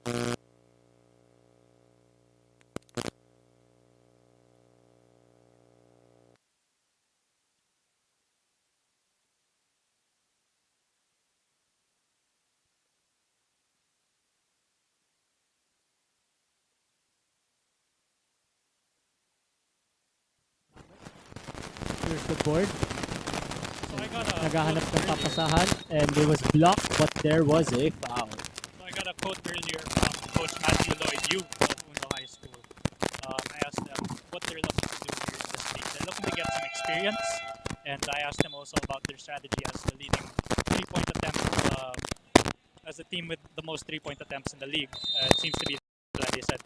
Here's the board. So I got a Naghahanap quote ng earlier. papasahan and it was blocked but there was a foul. So I got a quote earlier from Coach Matthew Lloyd, you of Uno High School. I asked them what they're looking to do here in this league. They're looking to get some experience, and I asked them also about their strategy as the leading three-point attempt, as the team with the most three-point attempts in the league. It seems to be that they said,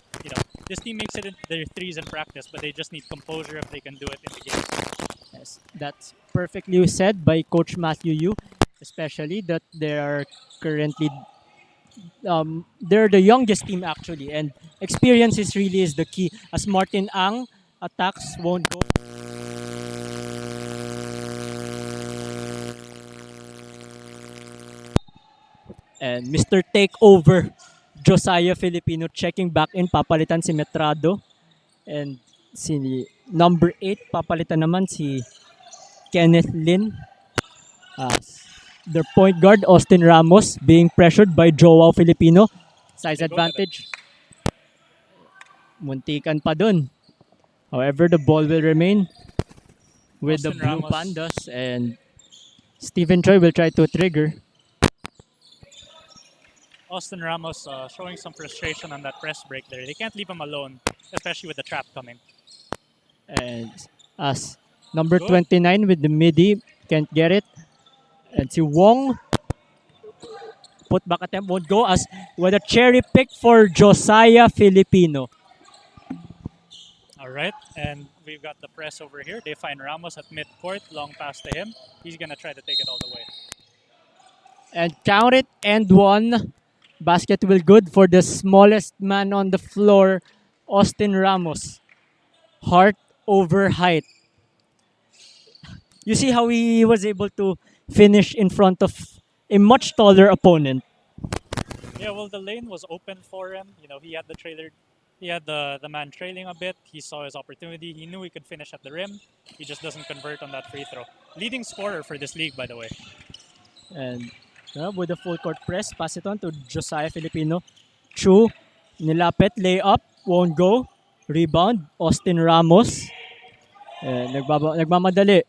this team makes it in their threes in practice, but they just need composure if they can do it in the game. Yes, that's perfectly said by Coach Matthew Yu, especially that they are currently they're the youngest team actually, and experience is really is the key. As Martin Ang attacks won't go. And Mr. Takeover, Josiah Filipino checking back in, papalitan si Metrado. And si number 8, papalitan naman si Kenneth Lin. Their point guard, Austin Ramos, being pressured by Joao Filipino. Size advantage. Muntikan pa dun. However, the ball will remain with Austin the Blue Ramos. Pandas, and Stephen Choi will try to trigger. Austin Ramos showing some frustration on that press break there. They can't leave him alone, especially with the trap coming. And as number 29 with the midi can't get it. And si Wong, put back attempt won't go, as with a cherry pick for Josiah Filipino. All right, and we've got the press over here. They find Ramos at midcourt, long pass to him. He's going to try to take it all the way. And count it, and one. Basket will good for the smallest man on the floor, Austin Ramos. Heart over height. You see how he was able to finish in front of a much taller opponent. Yeah, well, the lane was open for him. He had the trailer, he had the man trailing a bit. He saw his opportunity. He knew he could finish at the rim. He just doesn't convert on that free throw. Leading scorer for this league, by the way. And with the full court press, pass it on to Josiah Filipino. Chu, nilapit, layup, won't go. Rebound, Austin Ramos. And nagmamadali.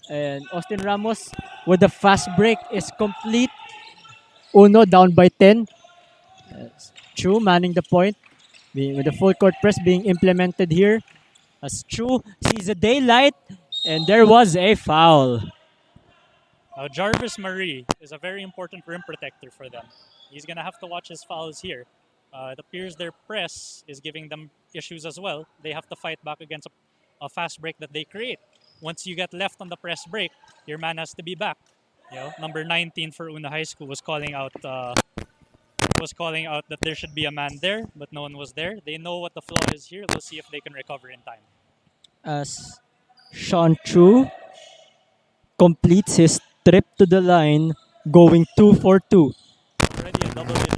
And Austin Ramos with the fast break is complete. Uno down by 10. Chu manning the point. With the full court press being implemented here. As Chu sees the daylight. And there was a foul. Now, Jarvis Marie is a very important rim protector for them. He's going to have to watch his fouls here. It appears their press is giving them issues as well. They have to fight back against a fast break that they create. Once you get left on the press break, your man has to be back. Number 19 for Una High School was calling out that there should be a man there, but no one was there. They know what the flaw is here. We'll see if they can recover in time. As Sean Chu completes his trip to the line, going 2 for 2. Already a double hit.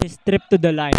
his trip to the line.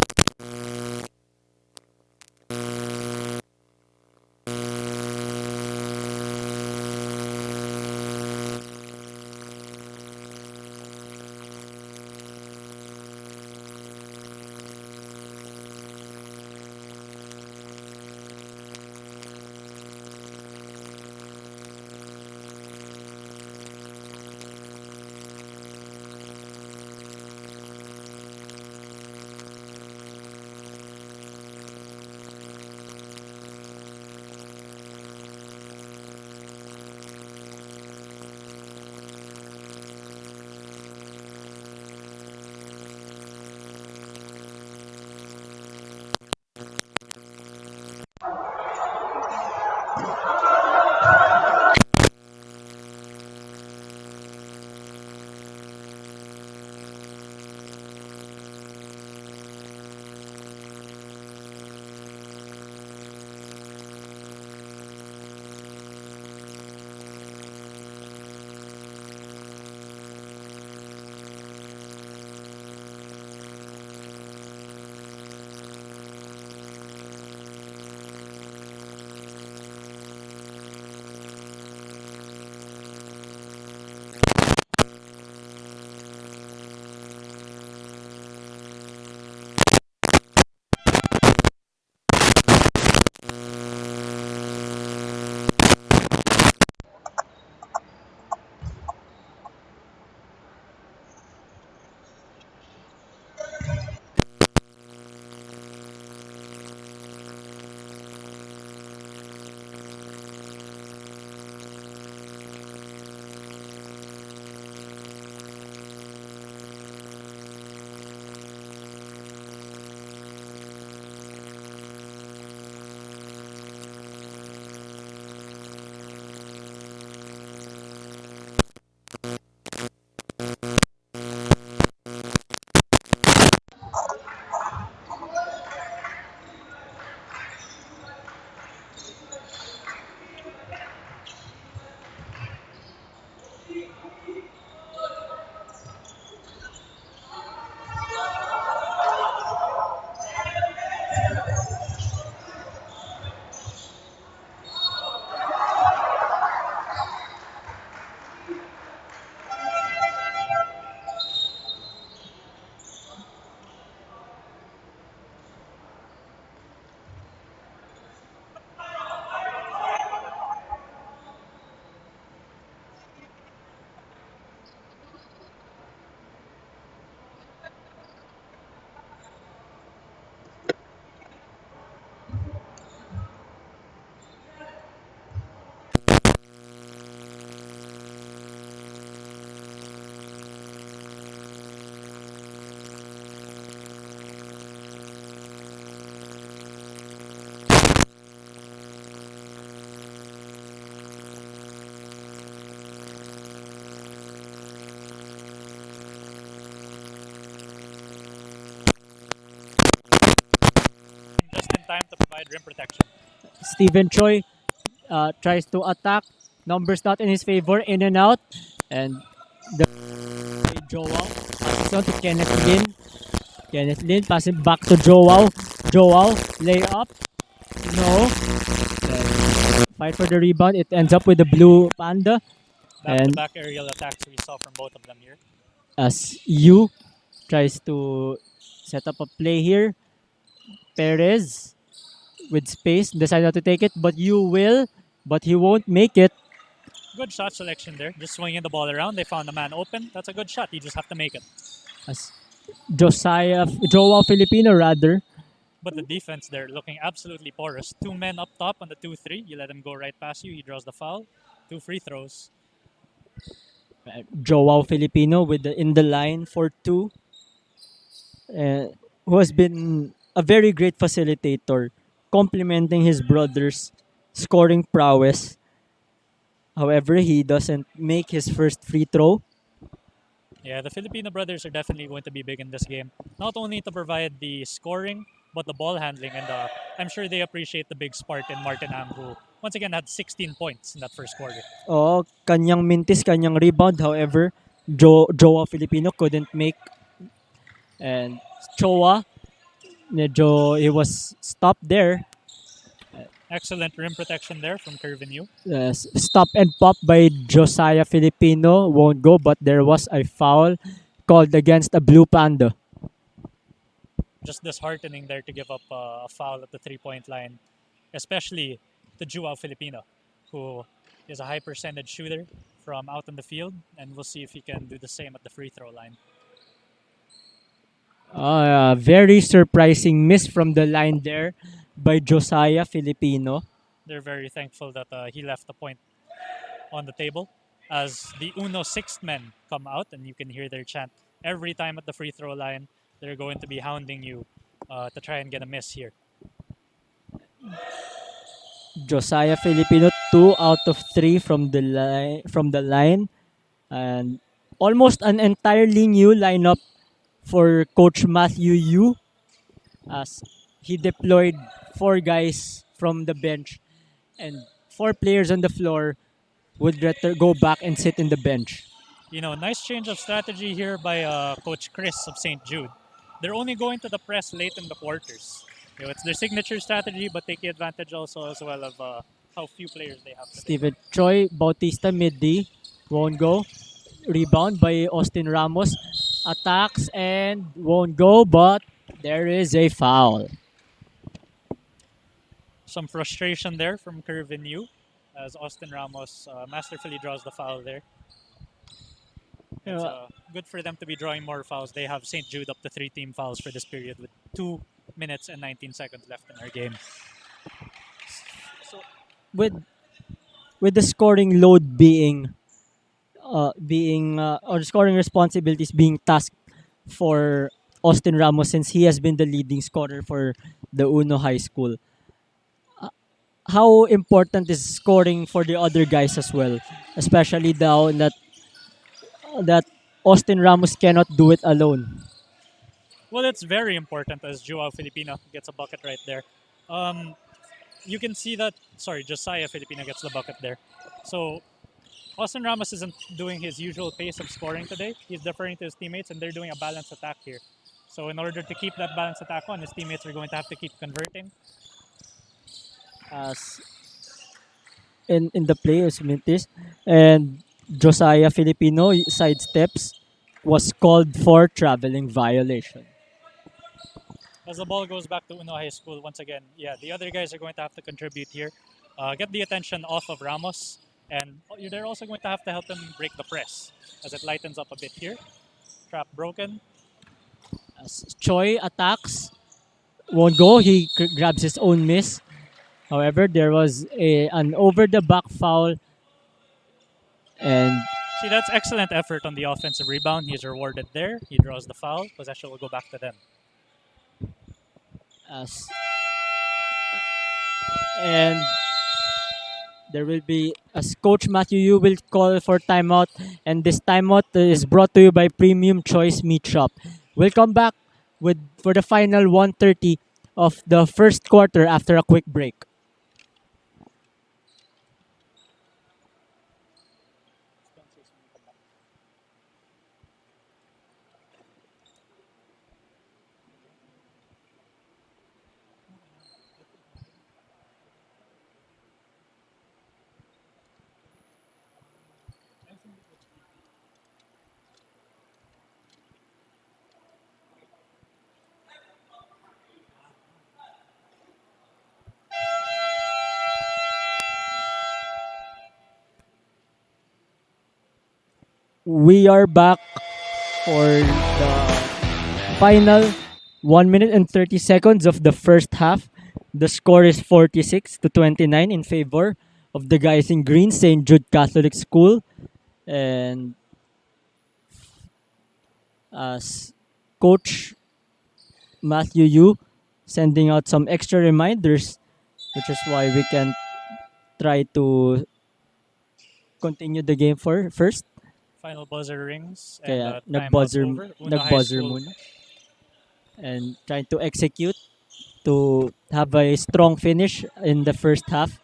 Just in time to provide rim protection. Stephen Choi tries to attack. Numbers not in his favor. In and out. And the Joao passes on to Kenneth Lin. Kenneth Lin passing back to Joao. Joao lay up. No. Then fight for the rebound. It ends up with the blue panda. And Back-to-back aerial attacks we saw from both of them here. as Yu tries to set up a play here, Perez with space decided not to take it, but Yu will, but he won't make it. Good shot selection there. Just swinging the ball around. They found the man open. That's a good shot. You just have to make it. As Joao Filipino rather, But the defense there looking absolutely porous. Two men up top on the 2-3. You let him go right past you. He draws the foul. 2 free throws. Joao Filipino with in the line for two, who has been a very great facilitator, complementing his brother's scoring prowess. However, he doesn't make his first free throw. Yeah, the Filipino brothers are definitely going to be big in this game. Not only to provide the scoring, but the ball handling. And I'm sure they appreciate the big spark in Martin Am, who once again had 16 points in that first quarter. Oh, kanyang mintis, kanyang rebound. However, Joao Filipino couldn't make. And Choa, medyo he was stopped there. Excellent rim protection there from Curvin. Stop and pop by Josiah Filipino won't go, but there was a foul called against a Blue Panda. Just disheartening there to give up a foul at the 3-point line, especially to Joao Filipino, who is a high percentage shooter from out on the field, and we'll see if he can do the same at the free throw line. Very surprising miss from the line there by Josiah Filipino. They're very thankful that he left the point on the table as the Uno sixth men come out, and you can hear their chant every time at the free throw line. They're going to be hounding you to try and get a miss here. Josiah Filipino 2 out of 3 from the line, and almost an entirely new lineup for Coach Matthew Yu, as he deployed 4 guys from the bench and 4 players on the floor would rather go back and sit in the bench. Nice change of strategy here by Coach Chris of St. Jude. They're only going to the press late in the quarters. It's their signature strategy, but taking advantage also as well of how few players they have today. Steven Choi, Bautista mid-D, won't go. Rebound by Austin Ramos. Attacks and won't go, but there is a foul. Some frustration there from Curvin as Austin Ramos masterfully draws the foul there. It's good for them to be drawing more fouls. They have St. Jude up to 3 team fouls for this period with 2 minutes and 19 seconds left in our game. So with the scoring load being or scoring responsibilities being tasked for Austin Ramos, since he has been the leading scorer for the Uno High School, how important is scoring for the other guys as well, especially now that Austin Ramos cannot do it alone? Well, it's very important as Joao Filipino gets a bucket right there. You can see that, Josiah Filipino gets the bucket there. So Austin Ramos isn't doing his usual pace of scoring today. He's deferring to his teammates, and they're doing a balanced attack here. So in order to keep that balanced attack on, his teammates are going to have to keep converting. As in the play as Mintis, and Josiah Filipino sidesteps, was called for traveling violation. As the ball goes back to Uno High School, once again, the other guys are going to have to contribute here. Get the attention off of Ramos, and they're also going to have to help him break the press as it lightens up a bit here. Trap broken. As Choi attacks, won't go. He grabs his own miss. However, there was an over-the-back foul. And see, that's excellent effort on the offensive rebound. He's rewarded there. He draws the foul. Possession will go back to them. And there will be, as Coach Matthew Yu will call for timeout, and this timeout is brought to you by Premium Choice Meatshop. We'll come back for the final 1:30 of the first quarter after a quick break. We are back for the final 1 minute and 30 seconds of the first half. The score is 46-29 in favor of the guys in green, St. Jude Catholic School. And as Coach Matthew Yu sending out some extra reminders, which is why we can try to continue the game first. Final buzzer rings. Kaya And nag-buzzer muna. And trying to execute to have a strong finish in the first half.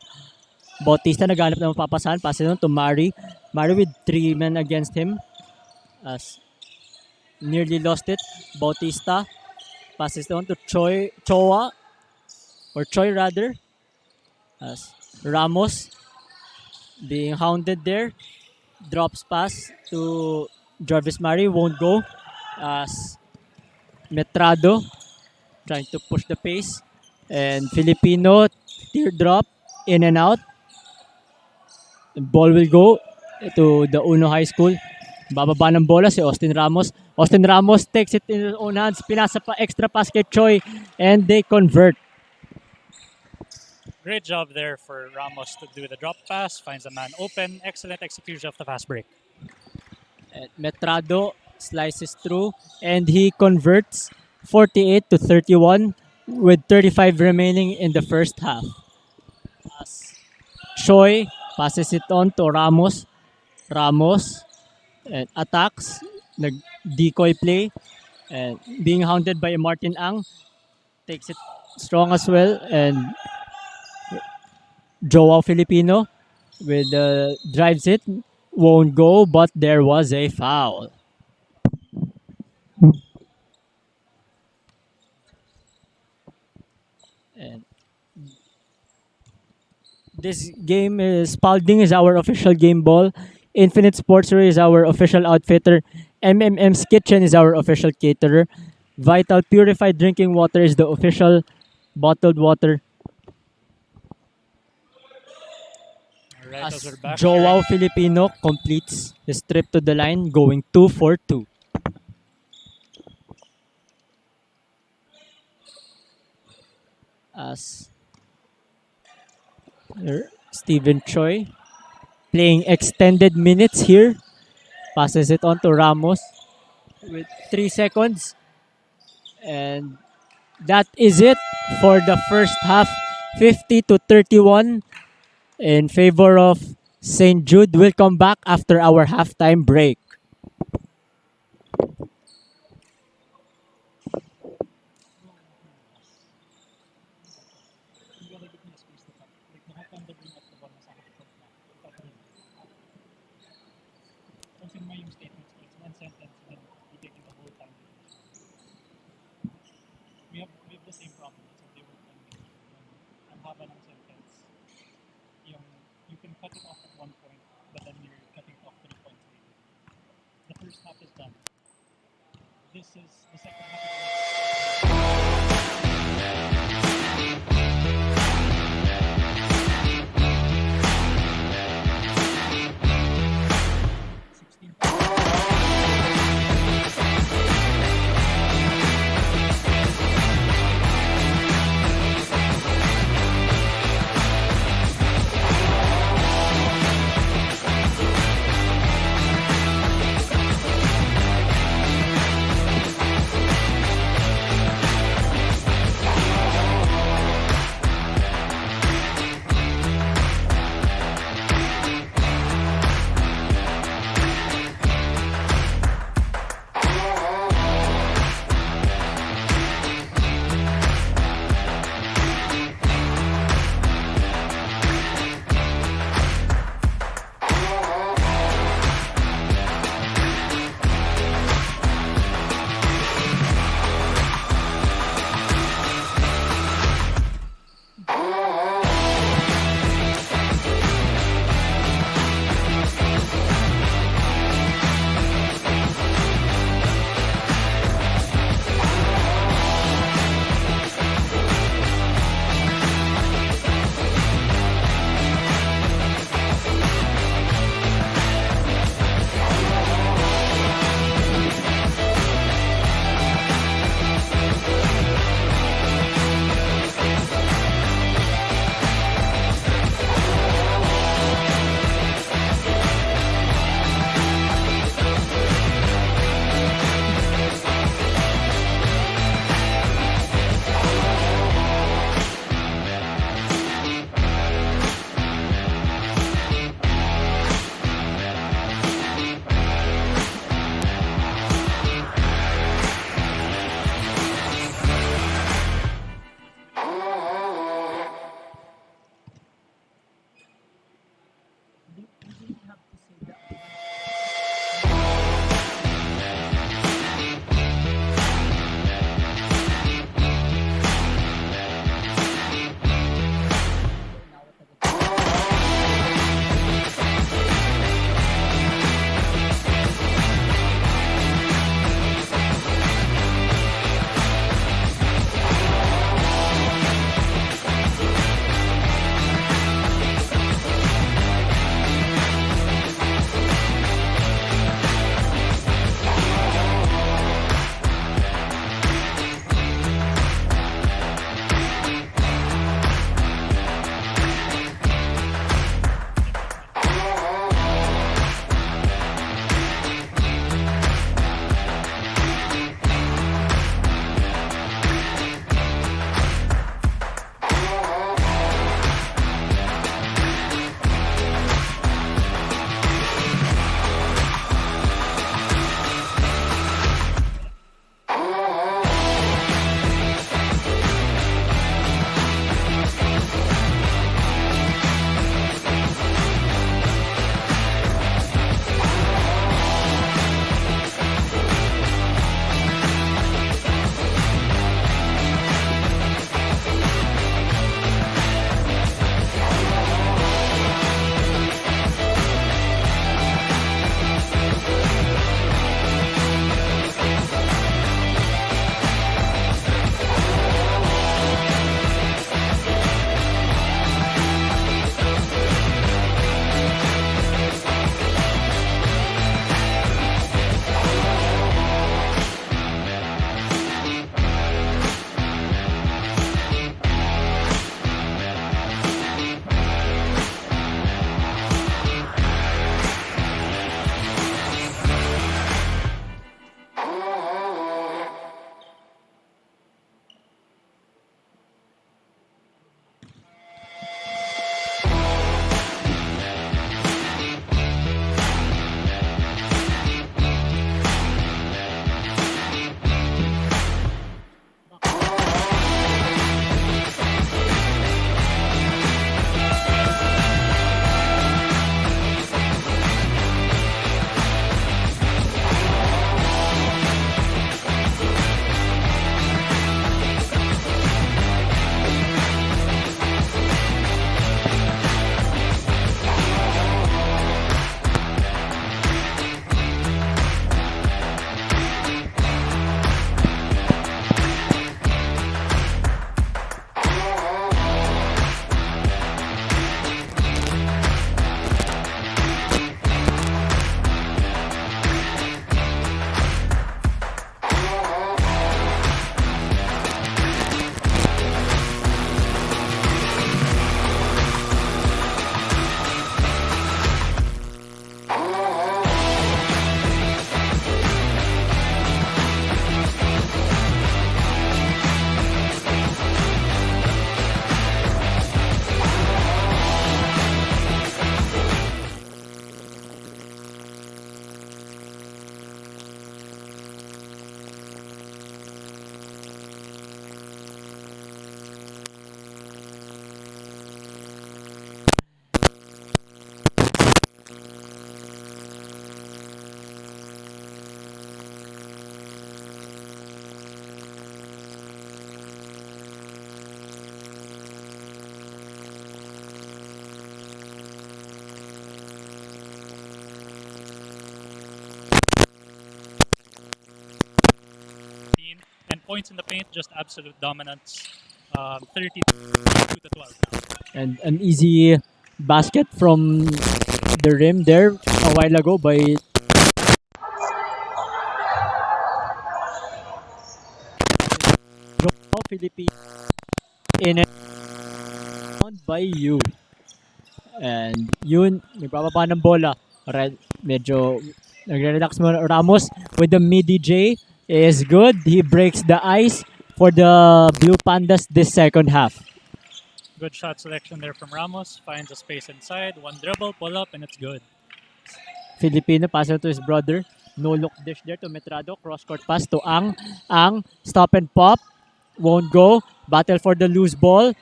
Bautista naghanap ng mapapasahan. Pass it on to Mari. Mari with 3 men against him. As nearly lost it. Bautista passes it on to Choa, or Choi rather, as Ramos being hounded there. Drops pass to Jarvis Murray, won't go, as Metrado trying to push the pace. And Filipino, teardrop, in and out. The ball will go to the Uno High School. Bababa ng bola si Austin Ramos. Austin Ramos takes it in his own hands. Pinasa pa extra pass kay Choi, and they convert. Great job there for Ramos to do the drop pass, finds a man open. Excellent execution of the fast break. And Metrado slices through, and he converts 48-31 with 35 remaining in the first half. As Choi passes it on to Ramos. Ramos and attacks, nag-decoy play, and being hounded by Martin Ang, takes it strong as well, and Joao Filipino with drives it, won't go, but there was a foul. And this game is Spalding is our official game ball. Infinite Sportswear is our official outfitter. MMM's Kitchen is our official caterer. Vital Purified Drinking Water is the official bottled water. Right, As as we're back Joao here. Filipino completes his trip to the line, going 2 for 2. As Stephen Choi playing extended minutes here, passes it on to Ramos with 3 seconds, and that is it for the first half. 50-31 in favor of St. Jude. Will come back after our halftime break. We have the same problem. So they work on me. Ang haba ng sentence. You can cut it off at one point, but then you're cutting it off 3 points later. The first half is done. This is the second half. points in the paint, just absolute dominance. 32-12 now. And an easy basket from the rim there a while ago by Joao Philippines in and out by you. And yun, nagbababa ng bola. Medyo nagre-relax mo Ramos with the midi J is good. He breaks the ice for the Blue Pandas this second half. Good shot selection there from Ramos. Finds a space inside. One dribble, pull up, and it's good. Filipino passer to his brother. No look dish there to Metrado. Cross court pass to Ang. Ang, stop and pop. Won't go. Battle for the loose ball.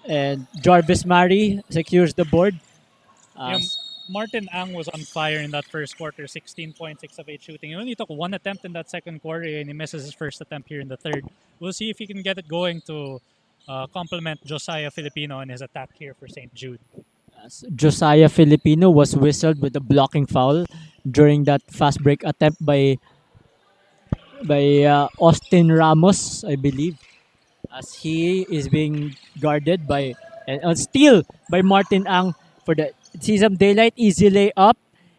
And Jarvis Mari secures the board. Martin Ang was on fire in that first quarter. 16.6 of 8 shooting. He only took one attempt in that second quarter, and he misses his first attempt here in the third. We'll see if he can get it going to complement Josiah Filipino in his attack here for St. Jude. Josiah Filipino was whistled with a blocking foul during that fast break attempt by Austin Ramos, I believe, as he is being guarded by and a steal by Martin Ang for the see some daylight, easy layup,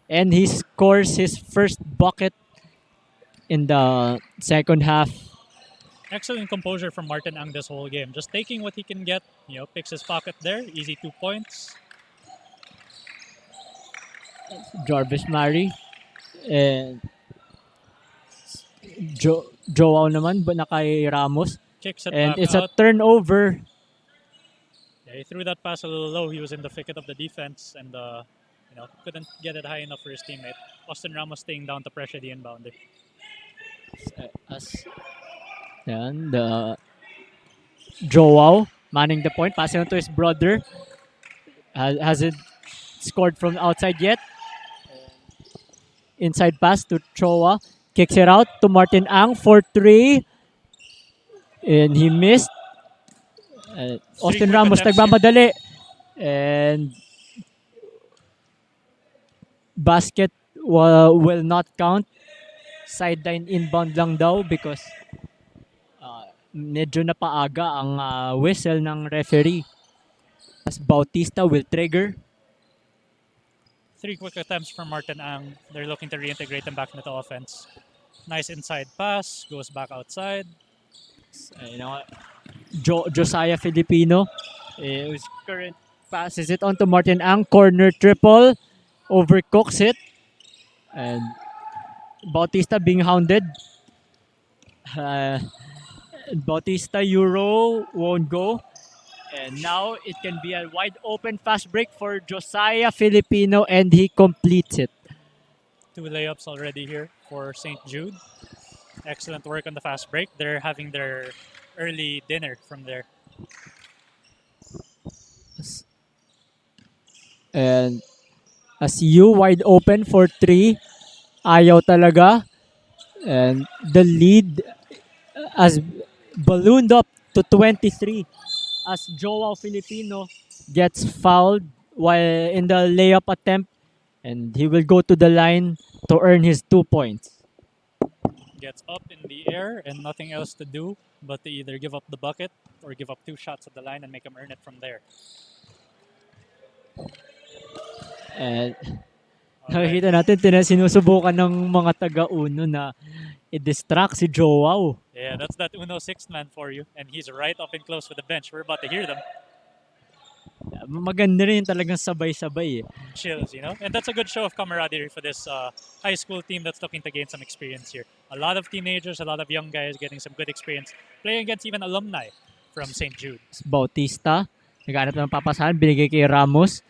and he scores his first bucket in the second half. Excellent composure from Martin Ang this whole game. Just taking what he can get, picks his pocket there. Easy 2 points. Jarvis Mari and Joao naman na kay Ramos. Kicks it and back it's out. a turnover. Yeah, he threw that pass a little low. He was in the thicket of the defense and couldn't get it high enough for his teammate. Austin Ramos staying down to pressure the inbounder. And Joao manning the point, passing on to his brother. Hasn't scored from outside yet. Inside pass to Choa. Kicks it out to Martin Ang for 3. And he missed. Austin Ramos nagmamadali. And basket will not count. Sideline inbound lang daw because medyo napaaga ang whistle ng referee. As Bautista will trigger. 3 quick attempts from Martin Ang. They're looking to reintegrate him back into the offense. Nice inside pass. Goes back outside. Josiah Filipino. His current passes it on to Martin Ang. Corner triple. Overcooks it. And Bautista being hounded. Bautista Euro won't go. And now it can be a wide open fast break for Josiah Filipino and he completes it. 2 layups already here for St. Jude. Excellent work on the fast break. They're having their early dinner from there. And SU wide open for 3. Ayaw talaga. And the lead has ballooned up to 23 as Joao Filipino gets fouled while in the layup attempt and he will go to the line to earn his 2 points. Gets up in the air and nothing else to do but to either give up the bucket or give up 2 shots at the line and make him earn it from there. And nakikita natin sinusubukan ng mga taga-Uno na i-distract si Joao. Yeah, that's that Uno 6th man for you. And he's right up and close with the bench. We're about to hear them. Maganda rin talagang sabay-sabay. Chills, And that's a good show of camaraderie for this high school team that's looking to gain some experience here. A lot of teenagers, a lot of young guys getting some good experience. Playing against even alumni from St. Jude. Bautista, naghanap ng papasahan, binigay kay Ramos.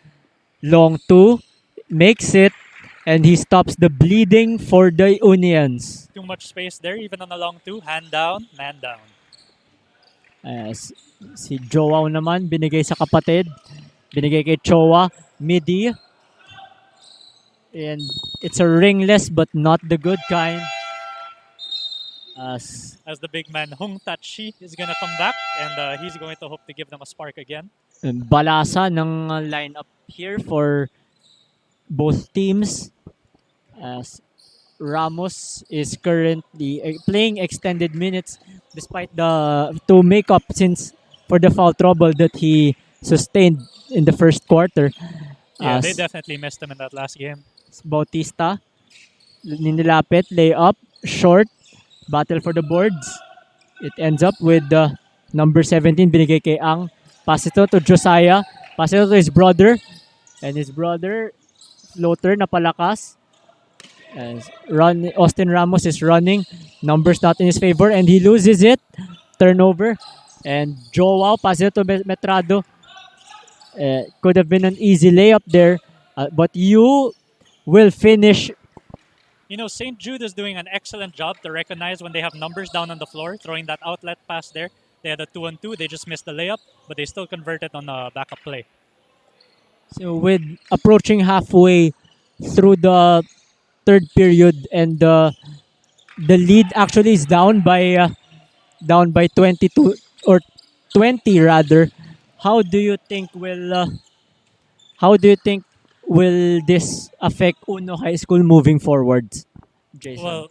Long 2, makes it. And he stops the bleeding for the Unions. Too much space there, even on a long 2. Hand down, man down. Si Joao naman, binigay sa kapatid. Binigay kay Choa, midi. And it's a ringless but not the good kind. As the big man Hung Tachi is gonna come back and he's going to hope to give them a spark again. Balasa ng lineup here for both teams as Ramos is currently playing extended minutes despite the to make up since for the foul trouble that he sustained in the first quarter. Yeah, they As definitely missed him in that last game. Bautista ninilapit, layup, short, battle for the boards. It ends up with number 17 binigay kay Ang. Pass ito to Josiah. Pass ito to his brother. And his brother, floater na palakas. And Austin Ramos is running. Numbers not in his favor and he loses it. Turnover. And Joao pass it to Metrado. Could have been an easy layup there. But you will finish. You know, St. Jude is doing an excellent job to recognize when they have numbers down on the floor, throwing that outlet pass there. They had a 2-on-2. They just missed the layup, but they still converted on a backup play. So with approaching halfway through the third period and the lead actually is down by 22 or 20 rather. How do you think will this affect Uno High School moving forwards, Jason? Well,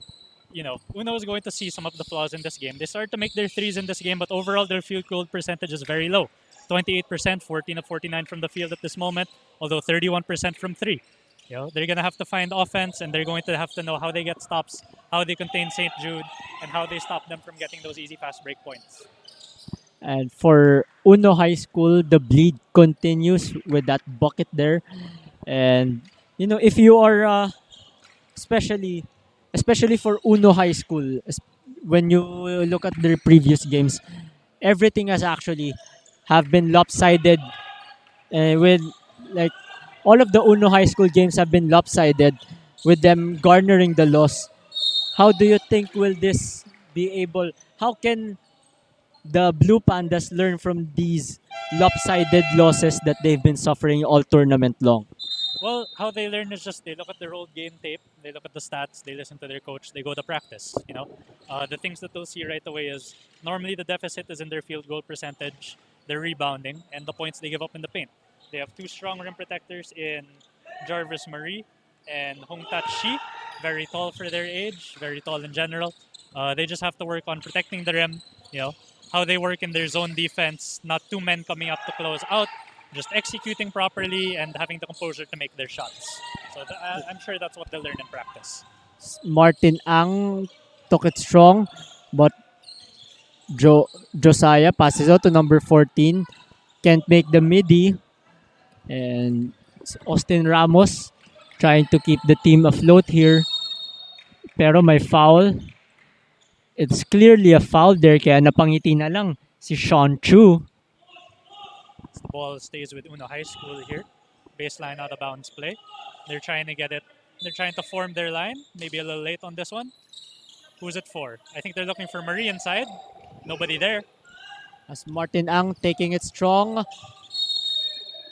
you know, Uno is going to see some of the flaws in this game. They started to make their threes in this game, but overall their field goal percentage is very low. 28%, 14 of 49 from the field at this moment, although 31% from three. You know, they're going to have to find offense, and they're going to have to know how they get stops, how they contain St. Jude, and how they stop them from getting those easy fast break points. And for Uno High School, the bleed continues with that bucket there. And you know, if you are especially especially for Uno High School, when you look at their previous games, everything has actually have been lopsided with like all of the Uno High School games have been lopsided with them garnering the loss. How do you think will this be able? How can the Blue Pandas learn from these lopsided losses that they've been suffering all tournament long? Well, how they learn is just they look at their old game tape, they look at the stats, they listen to their coach, they go to practice. You know, the things that they'll see right away is normally the deficit is in their field goal percentage, their rebounding, and the points they give up in the paint. They have two strong rim protectors in Jarvis Marie and Hong Tat Shi, very tall for their age, very tall in general. They just have to work on protecting the rim. You know, how they work in their zone defense, not two men coming up to close out, just executing properly and having the composure to make their shots. So I'm sure that's what they'll learn in practice. Martin Ang took it strong, but Josiah passes out to number 14. Can't make the midi. And Austin Ramos trying to keep the team afloat here. Pero may foul. It's clearly a foul there, kaya napangiti na lang si Sean Chu. The ball stays with Uno High School here. Baseline out of bounds play. They're trying to get it. They're trying to form their line. Maybe a little late on this one. Who's it for? I think they're looking for Marie inside. Nobody there. As Martin Ang taking it strong.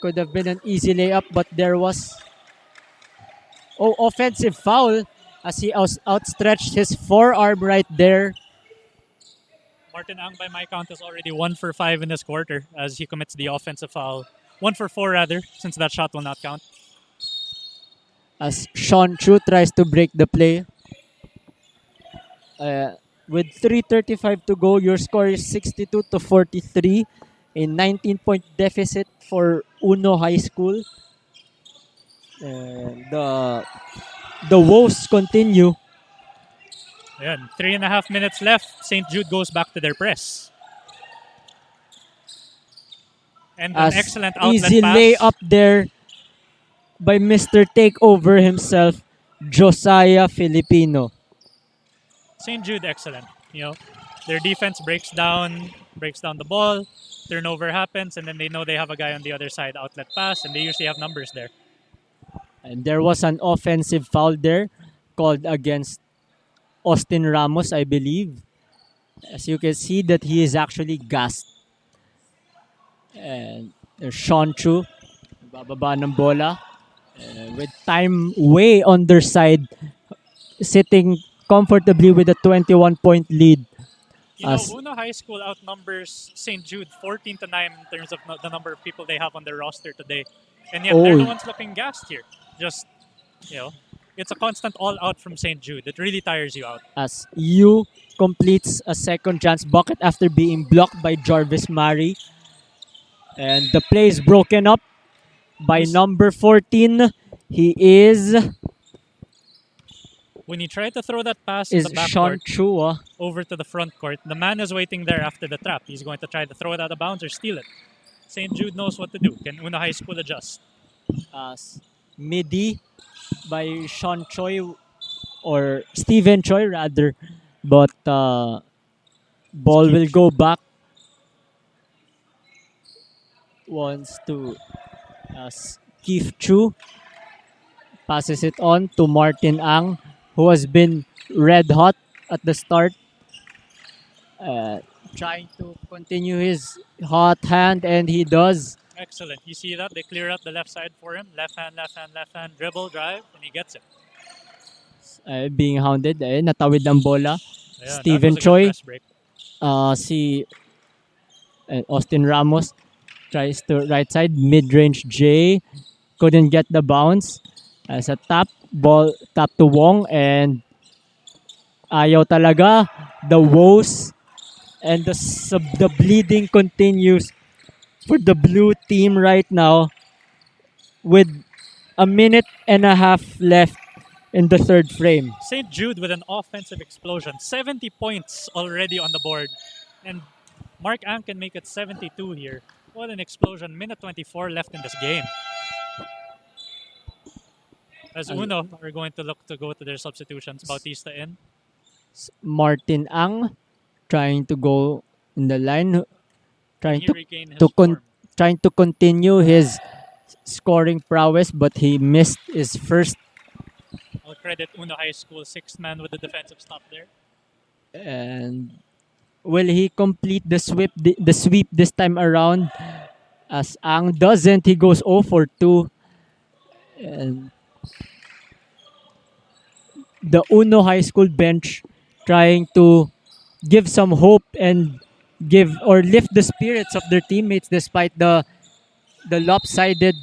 Could have been an easy layup, but there was offensive foul as he outstretched his forearm right there. Martin Ang, by my count, is already 1 for 5 in this quarter as he commits the offensive foul. 1 for 4 rather, since that shot will not count. As Sean Chu tries to break the play. With 3:35 to go, your score is 62-43. A 19-point deficit for Uno High School. The woes continue. Ayan, 3.5 minutes left. St. Jude goes back to their press. And an excellent outlet easy pass. layup there by Mr. Takeover himself, Josiah Filipino. St. Jude, excellent. You know, their defense breaks down the ball, turnover happens, and then they know they have a guy on the other side, outlet pass, and they usually have numbers there. And there was an offensive foul there called against Austin Ramos, I believe. As you can see that he is actually gassed. And Sean Chu, bababa ng bola. With time way on their side, sitting comfortably with a 21-point lead. You know, Uno High School outnumbers St. Jude 14-9 in terms of the number of people they have on their roster today. And yet they're the ones looking gassed here. Just, you know, it's a constant all-out from St. Jude. It really tires you out. As you completes a second chance bucket after being blocked by Jarvis Murray. And the play is broken up by number 14. He is When he tried to throw that pass in the Sean backcourt Chua. over to the front court, the man is waiting there after the trap. He's going to try to throw it out of bounds or steal it. St. Jude knows what to do. Can Una High School adjust? Midi by Sean Choi or Steven Choi rather, but ball will go back. Wants to Keith Chu passes it on to Martin Ang, who has been red hot at the start, trying to continue his hot hand, and he does. Excellent. You see that? They clear out the left side for him. Left hand, dribble, drive, and he gets it. Being hounded, natawid ang bola. Yeah, Steven that was a good Choi, press break. si Austin Ramos tries to right side, mid-range J, couldn't get the bounce. As a tap to Wong, and ayaw talaga. The woes and the bleeding continues for the blue team right now with a minute and a half left in the third frame. St. Jude with an offensive explosion. 70 points already on the board. And Mark Ang can make it 72 here. What an explosion. Minute 24 left in this game. As Uno are going to look to go to their substitutions. Bautista in. Martin Ang trying to go in the line, trying to continue his scoring prowess, but he missed his first. I'll credit Uno High School, sixth man with the defensive stop there. And will he complete the sweep this time around? As Ang doesn't, he goes 0 for 2. And the Uno High School bench trying to give some hope and lift the spirits of their teammates despite the lopsided,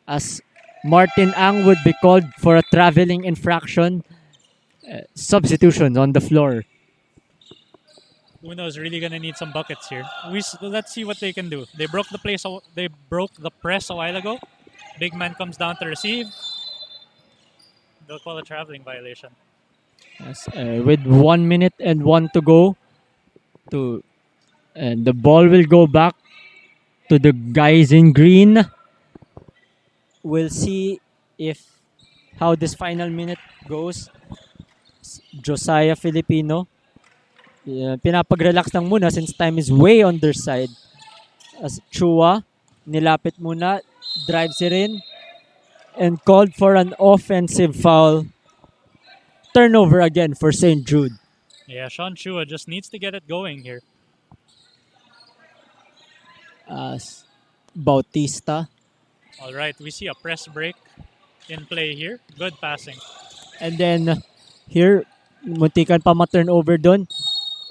as Martin Ang would be called for a traveling infraction. Substitutions on the floor. Uno is really gonna need some buckets here. Let's see what they can do. They broke the press a while ago. Big man comes down to receive. They'll call a traveling violation. Yes, with 1 minute and 1 to go, and the ball will go back to the guys in green. We'll see how this final minute goes. Josiah Filipino, pinapag-relax lang muna since time is way on their side. As Chua, nilapit muna, drives it in, and called for an offensive foul. Turnover again for St. Jude. Yeah, Sean Chua just needs to get it going here. Bautista. All right, we see a press break in play here. Good passing. And then here, muntikan pa ma-turnover dun.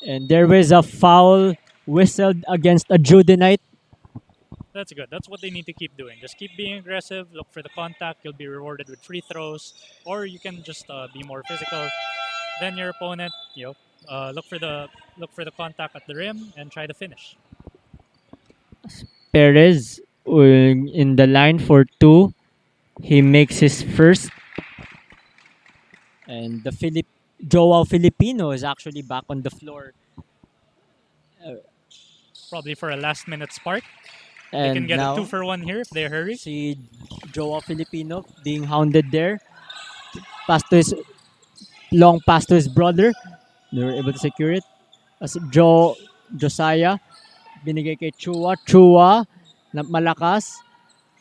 And there was a foul whistled against a Judenite. That's good. That's what they need to keep doing. Just keep being aggressive. Look for the contact. You'll be rewarded with free throws, or you can just be more physical than your opponent. Look for the contact at the rim and try to finish. Perez in the line for 2. He makes his first, and the Joao Filipino is actually back on the floor. Probably for a last-minute spark. And they can get now, a 2-for-1 here if they hurry. See Joao Filipino being hounded there. Long pass to his brother. They were able to secure it. As Josiah, binigay kay Chua. Chua, malakas.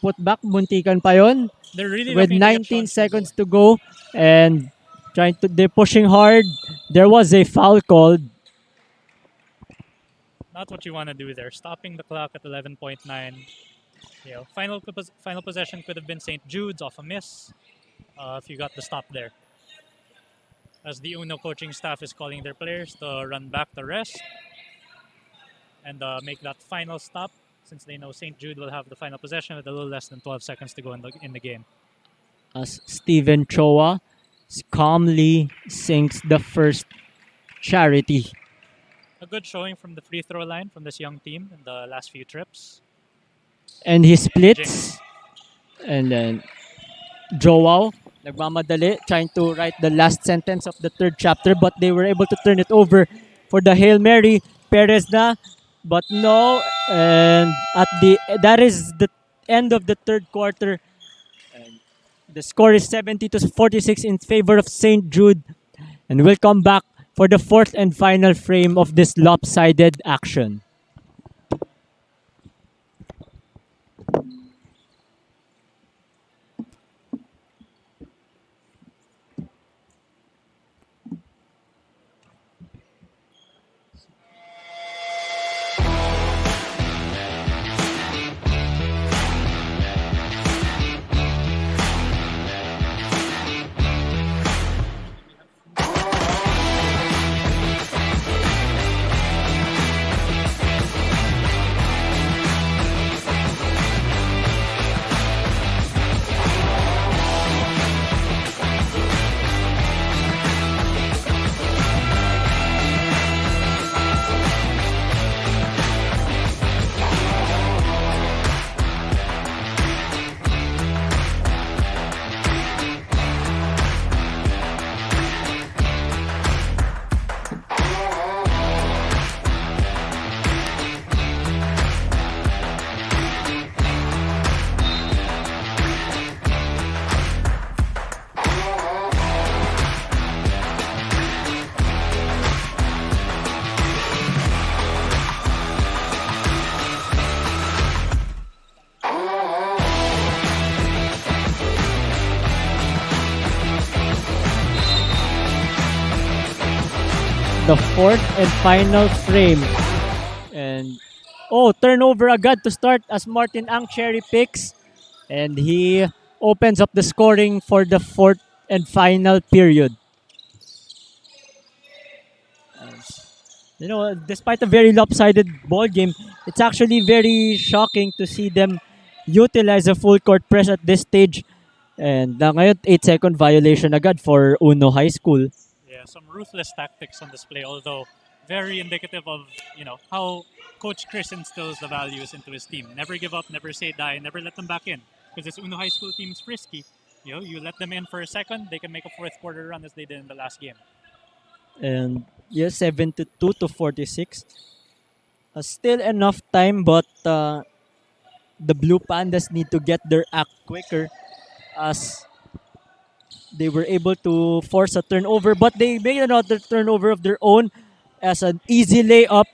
Put back, muntikan pa yon. They're really with 19 seconds to go, and they're pushing hard. There was a foul called. Not what you want to do there. Stopping the clock at 11.9. Final possession could have been St. Jude's off a miss if you got the stop there. As the Uno coaching staff is calling their players to run back to rest and make that final stop, since they know St. Jude will have the final possession with a little less than 12 seconds to go in the game. As Steven Choa calmly sinks the first charity. A good showing from the free throw line from this young team in the last few trips. And he splits. And then Joao, nagmamadali, trying to write the last sentence of the third chapter, but they were able to turn it over for the Hail Mary. Perez na, but no. And that is the end of the third quarter. And the score is 70-46 in favor of St. Jude. And we'll come back for the fourth and final frame of this lopsided action. The fourth and final frame. And turnover agad to start as Martin Ang cherry picks. And he opens up the scoring for the fourth and final period. Despite a very lopsided ball game, it's actually very shocking to see them utilize a full court press at this stage. And ngayon, 8-second violation agad for Uno High School. Yeah, some ruthless tactics on display, although very indicative of how Coach Chris instills the values into his team. Never give up, never say die, never let them back in. Because this Uno High School team is frisky. You let them in for a second, they can make a fourth quarter run as they did in the last game. And 72-46. Still enough time, but the Blue Pandas need to get their act quicker as they were able to force a turnover, but they made another turnover of their own as an easy layup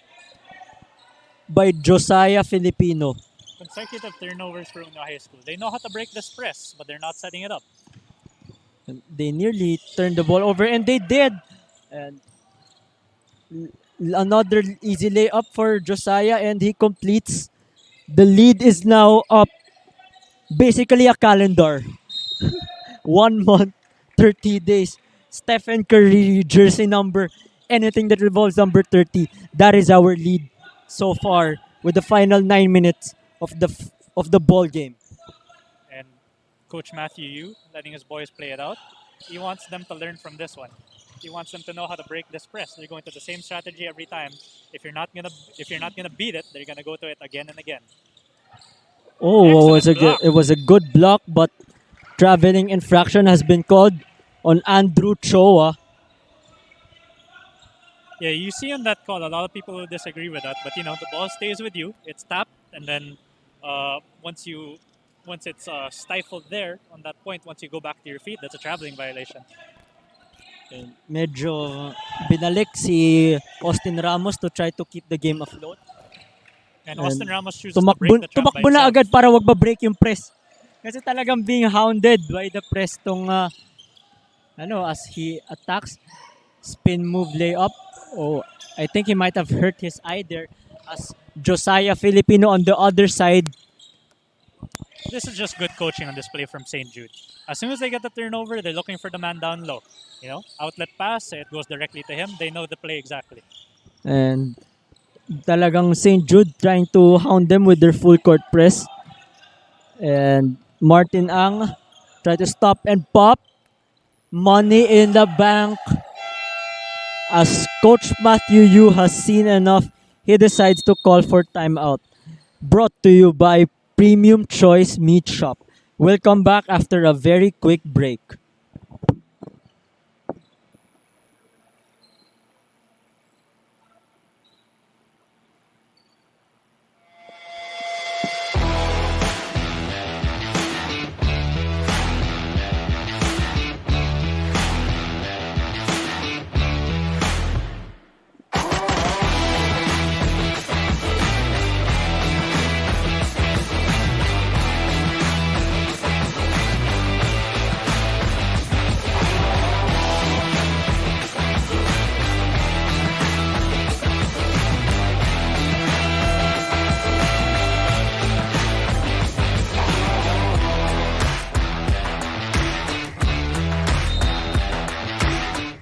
by Josiah Filipino. Consecutive turnovers for Uno High School. They know how to break this press, but they're not setting it up. And they nearly turned the ball over, and they did. And another easy layup for Josiah, and he completes. The lead is now up. Basically a calendar. 1 month, 30 days. Stephen Curry jersey number. Anything that revolves number 30. That is our lead so far with the final 9 minutes of the ball game. And Coach Matthew Yu letting his boys play it out. He wants them to learn from this one. He wants them to know how to break this press. They're going to the same strategy every time. If you're not gonna beat it, they're gonna go to it again and again. It was a good block, but traveling infraction has been called on Andrew Choa. Yeah, you see on that call, a lot of people will disagree with that, but the ball stays with you. It's tapped, and then once it's stifled there on that point, once you go back to your feet, that's a traveling violation. And medyo binalik si Austin Ramos to try to keep the game afloat. And Austin Ramos chooses to break the trap by tumakbo na himself. agad para wag ma-break yung press. Kasi talagang being hounded by the press tong as he attacks. Spin move layup. I think he might have hurt his eye there as Josiah Filipino on the other side. This is just good coaching on display from St. Jude. As soon as they get the turnover, they're looking for the man down low. Outlet pass, it goes directly to him. They know the play exactly. And talagang St. Jude trying to hound them with their full court press. And Martin Ang try to stop and pop. Money in the bank. As Coach Matthew Yu has seen enough, he decides to call for timeout. Brought to you by Premium Choice Meatshop. We'll come back after a very quick break.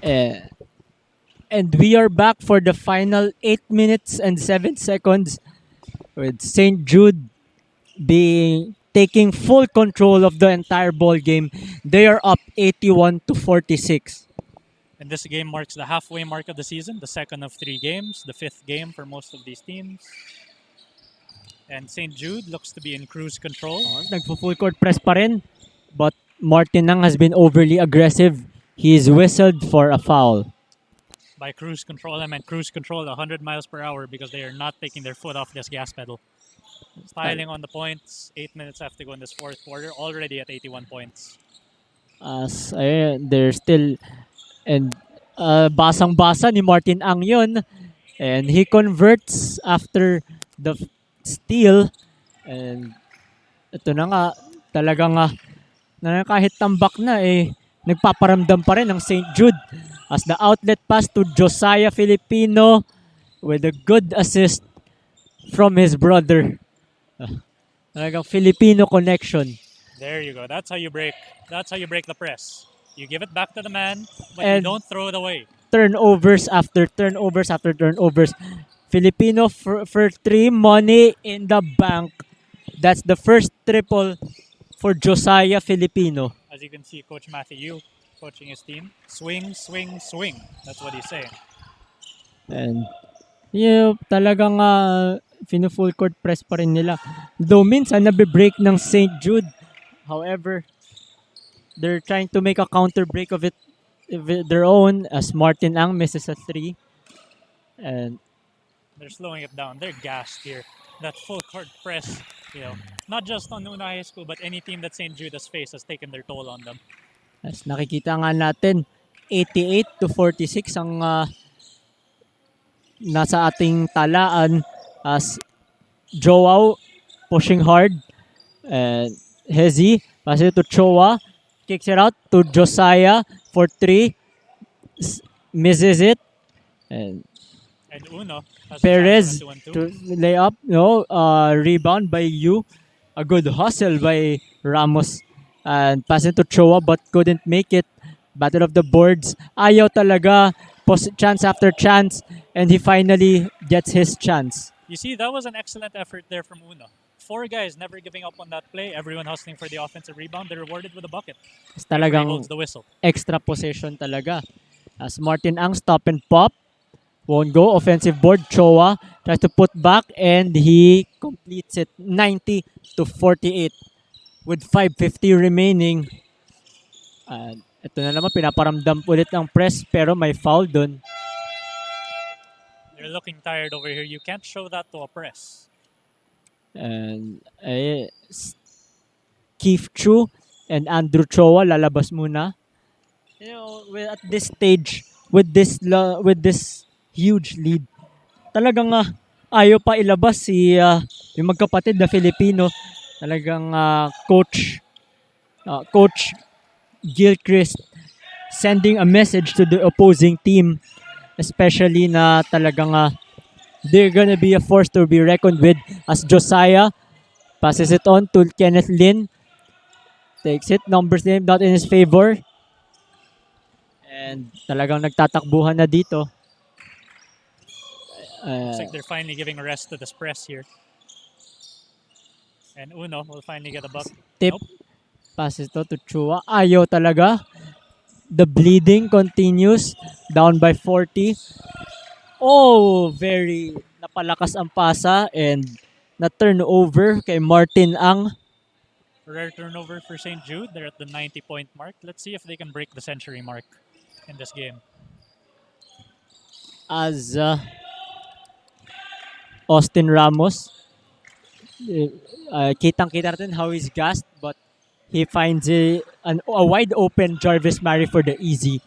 Uh, and we are back for the final 8 minutes and 7 seconds with St. Jude taking full control of the entire ball game. They are up 81 to 46. And this game marks the halfway mark of the season, the second of 3 games, the 5th game for most of these teams. And St. Jude looks to be in cruise control. Nagpo-full court press pa rin, but Martinang has been overly aggressive. He's whistled for a foul. By cruise control, I meant cruise control 100 miles per hour because they are not taking their foot off this gas pedal. Styling on the points, 8 minutes have to go in this fourth quarter, already at 81 points. They're still, and basang-basa ni Martin Ang yun, and he converts after the steal, and ito na nga, talagang kahit tambak na nagpaparamdam pa rin ng St. Jude as the outlet pass to Josiah Filipino with a good assist from his brother. Talagang Filipino connection. There you go. That's how you break the press. You give it back to the man, but And you don't throw it away. Turnovers after turnovers after turnovers. Filipino for 3, money in the bank. That's the first triple for Josiah Filipino. As you can see, Coach Matthew coaching his team. Swing, swing, swing. That's what he's saying. And talagang full court press pa rin nila. Though minsan nabe-break ng St. Jude. However, they're trying to make a counter break of it their own as Martin Ang misses a 3. And they're slowing it down. They're gassed here. That full court press, not just on Una High School, but any team that St. Jude has faced has taken their toll on them. as nakikita nga natin, 88 to 46 ang nasa ating talaan as Joao pushing hard. And Hezi, pass it to Choa, kicks it out to Josiah for 3, misses it. And Uno has Perez a chance to to lay up, rebound by Yu. A good hustle by Ramos. And pass it to Choa but couldn't make it. Battle of the boards. Ayaw talaga. Chance after chance. And he finally gets his chance. You see, that was an excellent effort there from Uno. 4 guys never giving up on that play. Everyone hustling for the offensive rebound. They're rewarded with a bucket. It's talagang holds the whistle. Extra possession talaga. As Martin Ang stop and pop. Won't go. Offensive board. Choa tries to put back and he completes it 90 to 48 with 5:50 remaining. And ito na naman, pinaparamdam ulit ng press pero may foul dun. They're looking tired over here. You can't show that to a press. And Keith Chu and Andrew Choa lalabas muna. At this stage, with this huge lead, talagang ayaw pa ilabas yung magkapatid na Filipino. Talagang Coach Gilchrist sending a message to the opposing team, especially na talagang they're gonna be a force to be reckoned with as Josiah passes it on to Kenneth Lin. Takes it, numbers name not in his favor. And talagang nagtatakbuhan na dito. Looks like they're finally giving a rest to this press here. And Uno will finally get a buck. Tip. Nope. Passes to Chua. Ayaw talaga. the bleeding continues. Down by 40. Oh, very napalakas ang pasa and na turnover kay Martin Ang Rare turnover for St. Jude. They're at the 90-point mark. Let's see if they can break the century mark in this game. as Austin Ramos. Kitang-kita natin how he's gassed but he finds a wide open Jarvis Murray for the easy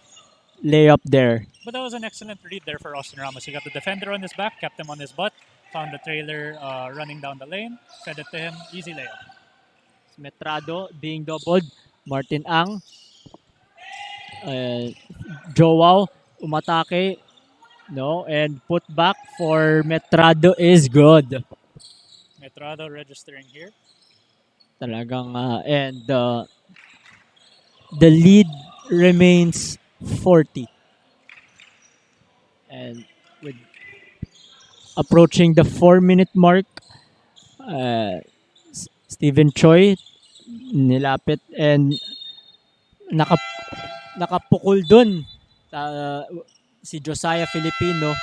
layup there. But that was an excellent read there for Austin Ramos. He got the defender on his back, kept him on his butt, found the trailer running down the lane, fed it to him, easy layup. Metrado being doubled. Martin Ang. Joao umatake. No, and put back for Metrado is good. Metrado registering here. Talagang and the lead remains 40. And with approaching the 4-minute mark, Stephen Choi nilapit and nakapukol dun si Josiah Filipino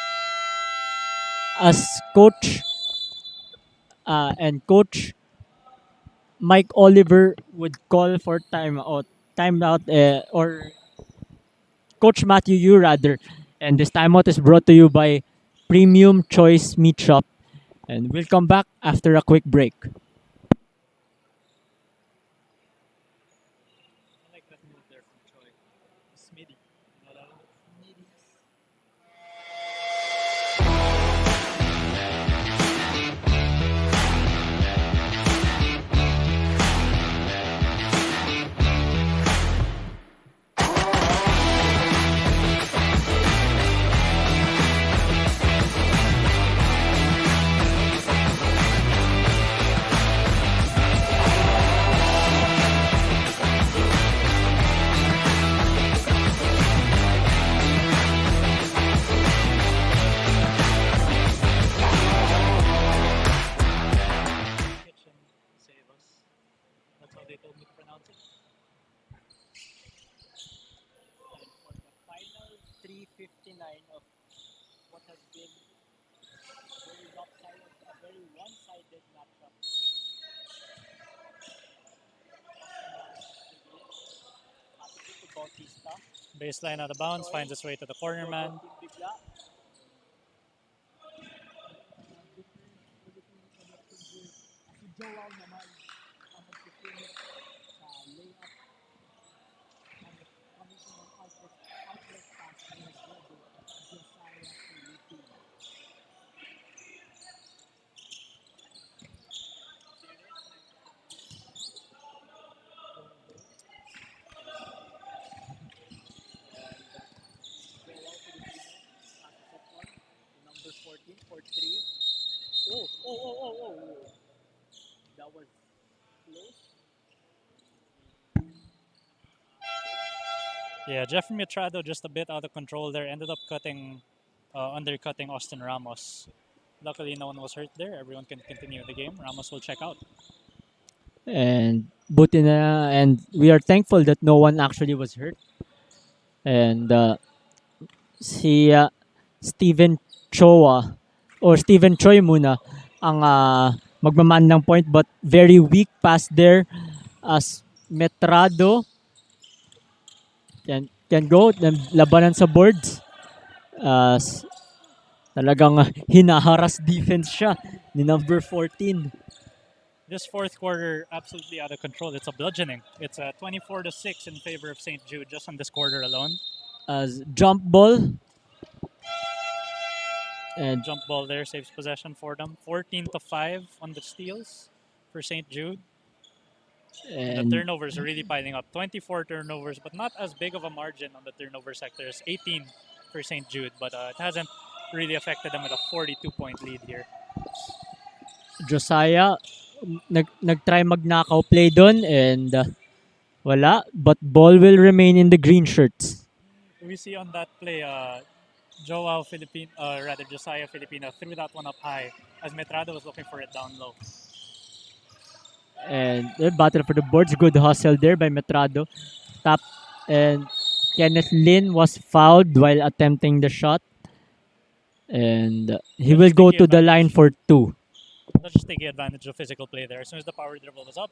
as coach and coach Mike Oliver would call for timeout or Coach Matthew Yu rather. And this timeout is brought to you by Premium Choice Meatshop. And we'll come back after a quick break. I like that move there from Choi. Smitty. Baseline out of bounds, finds its way to the corner man. That was close. Yeah, Jeffrey Metrado just a bit out of control there. Ended up undercutting Austin Ramos. Luckily, no one was hurt there. Everyone can continue the game. Ramos will check out. And and we are thankful that no one actually was hurt. And si Steven Choa or Steven Choi muna ang magmaman ng point but very weak pass there as Metrado can go labanan sa boards talagang hinaharas defense siya ni number 14. This fourth quarter, absolutely out of control. It's a bludgeoning. It's a 24-6 in favor of St. Jude just on this quarter alone. As jump ball. And jump ball there saves possession for them. 14-5 on the steals for St. Jude. And the turnovers are really piling up. 24 turnovers, but not as big of a margin on the turnover sector as 18 for St. Jude. But it hasn't really affected them with a 42-point lead here. Josiah nag-try mag-knockout play doon and wala. But ball will remain in the green shirts. We see on that play, Josiah Filipino threw that one up high as Metrado was looking for it down low. And battle for the boards. Good hustle there by Metrado. Tap and Kenneth Lin was fouled while attempting the shot, and he They're will just go taking to the line advantage. for two. They're just taking advantage of physical play there. As soon as the power dribble was up,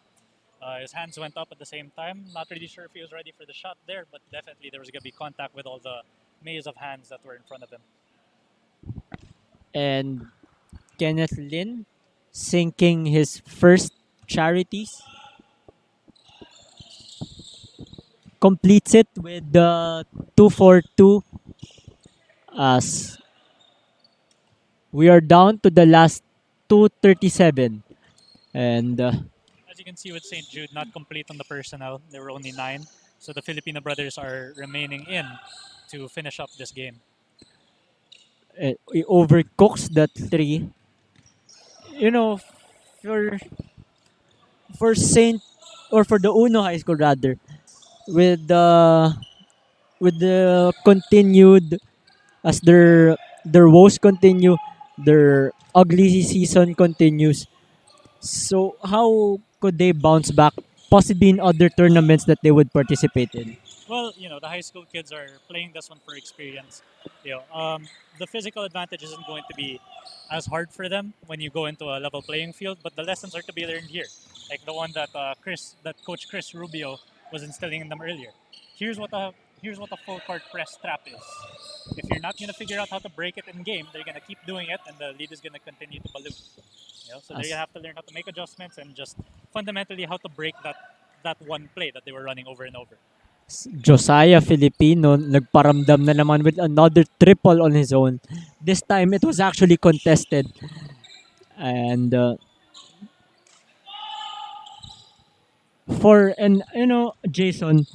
his hands went up at the same time. Not really sure if he was ready for the shot there, but definitely there was going to be contact with all the maze of hands that were in front of him. And Kenneth Lin sinking his first charities, completes it with the 2-4-2 as we are down to the last 2:37. And As you can see with St. Jude, not complete on the personnel. There were only 9. So the Filipino brothers are remaining in to finish up this game. he overcooks that three. You know, for Saint or for the Uno High School rather, with the continued as their woes continue, their ugly season continues. So how could they bounce back? Possibly in other tournaments that they would participate in. Well, the high school kids are playing this one for experience. The physical advantage isn't going to be as hard for them when you go into a level playing field, but the lessons are to be learned here, like the one that Coach Chris Rubio was instilling in them earlier. Here's what a full court press trap is. If you're not going to figure out how to break it in game, they're going to keep doing it, and the lead is going to continue to balloon. So they're As going to have to learn how to make adjustments and just fundamentally how to break that one play that they were running over and over. Josiah Filipino nagparamdam na naman with another triple on his own. This time it was actually contested. And Jason,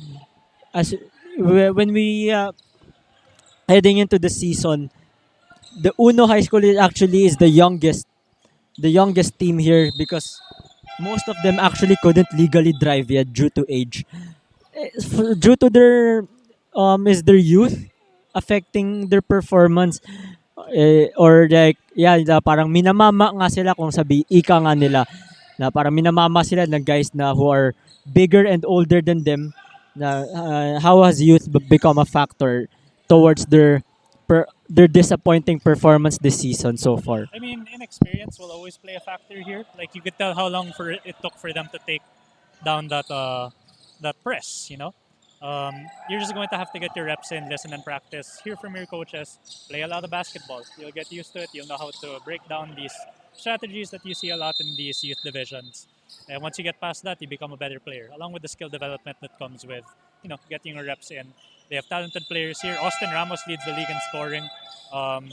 as when we heading into the season, the Uno High School is the youngest team here because most of them actually couldn't legally drive yet due to age. Due to their is their youth affecting their performance, or like parang minamama nga sila kung sabi ika nga nila na parang minamama sila ng guys na who are bigger and older than them, na how has youth become a factor towards their disappointing performance this season so far. I mean, inexperience will always play a factor here. Like you could tell how long it took for them to take down that press. You're just going to have to get your reps in, listen and practice, hear from your coaches, play a lot of basketball. You'll get used to it. You'll know how to break down these strategies that you see a lot in these youth divisions. And once you get past that, you become a better player, along with the skill development that comes with getting your reps in. They have talented players here. Austin Ramos leads the league in scoring. Um,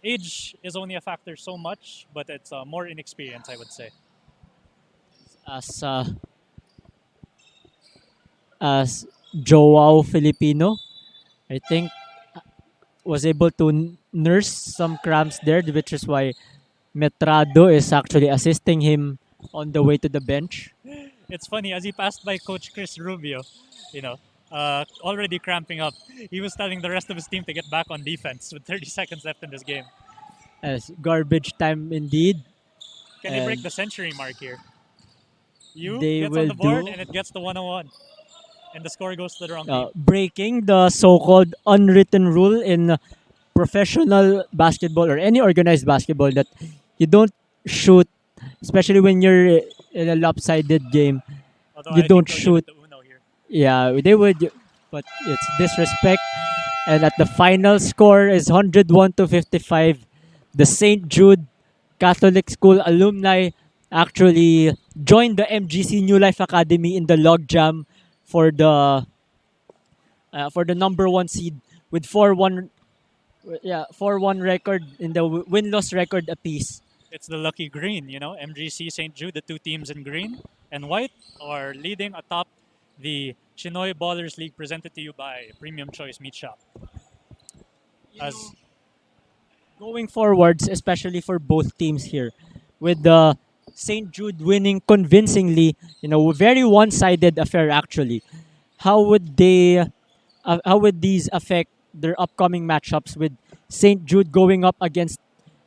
age is only a factor so much, but it's more inexperience, I would say. As Joao Filipino, I think, was able to nurse some cramps there, which is why Metrado is actually assisting him on the way to the bench. It's funny, as he passed by Coach Chris Rubio, already cramping up, he was telling the rest of his team to get back on defense with 30 seconds left in this game. As garbage time indeed. Can they break the century mark here? They gets will on the board do. and it gets the 101. And the score goes to the wrong team. Breaking the so-called unwritten rule in professional basketball or any organized basketball that you don't shoot, especially when you're in a lopsided game. Although You I don't think they'll shoot. give it to Uno here. Yeah, they would, but it's disrespect. And at the final score is 101 to 55. The St. Jude Catholic School alumni actually joined the MGC New Life Academy in the logjam for the number one seed with 4-1 record in the win-loss record apiece. It's the lucky green, MGC St. Jude, the two teams in green and white are leading atop the Chinoy Ballers League presented to you by Premium Choice Meatshop. Going forwards, especially for both teams here, with the St. Jude winning convincingly, very one-sided affair actually. How would these affect their upcoming matchups with St. Jude going up against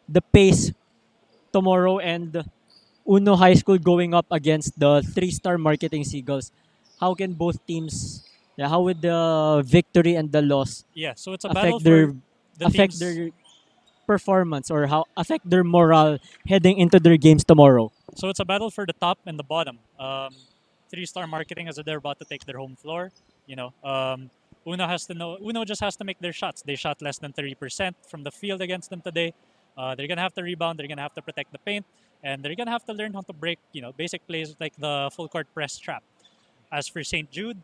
the Pace tomorrow and Uno High School going up against the three-star marketing Seagulls? How can both teams Yeah, how would the victory and the loss Yeah, so it's a battle affect for their the affect teams. their performance, or how affect their morale heading into their games tomorrow? So it's a battle for the top and the bottom. Three-star marketing as they're about to take their home floor. You know, Uno has to know. Uno just has to make their shots. They shot less than 30% from the field against them today. They're gonna have to rebound. They're gonna have to protect the paint, and they're gonna have to learn how to break. Basic plays like the full court press trap. As for St. Jude,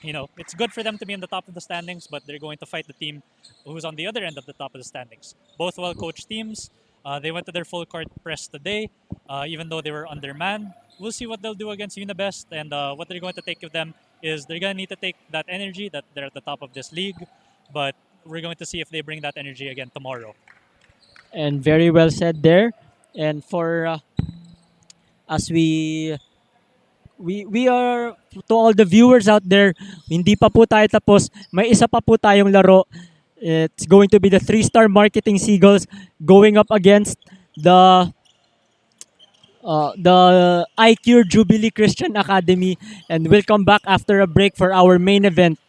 it's good for them to be in the top of the standings, but they're going to fight the team who's on the other end of the top of the standings. Both well coached teams. They went to their full court press today, even though they were undermanned. We'll see what they'll do against Unibest, and what they're going to take of them is they're going to need to take that energy that they're at the top of this league, but we're going to see if they bring that energy again tomorrow. And very well said there. And for as we are, to all the viewers out there, hindi pa po tayo tapos. May isa pa po tayong laro. It's going to be the three-star marketing Seagulls going up against the IQ Jubilee Christian Academy, and we'll come back after a break for our main event.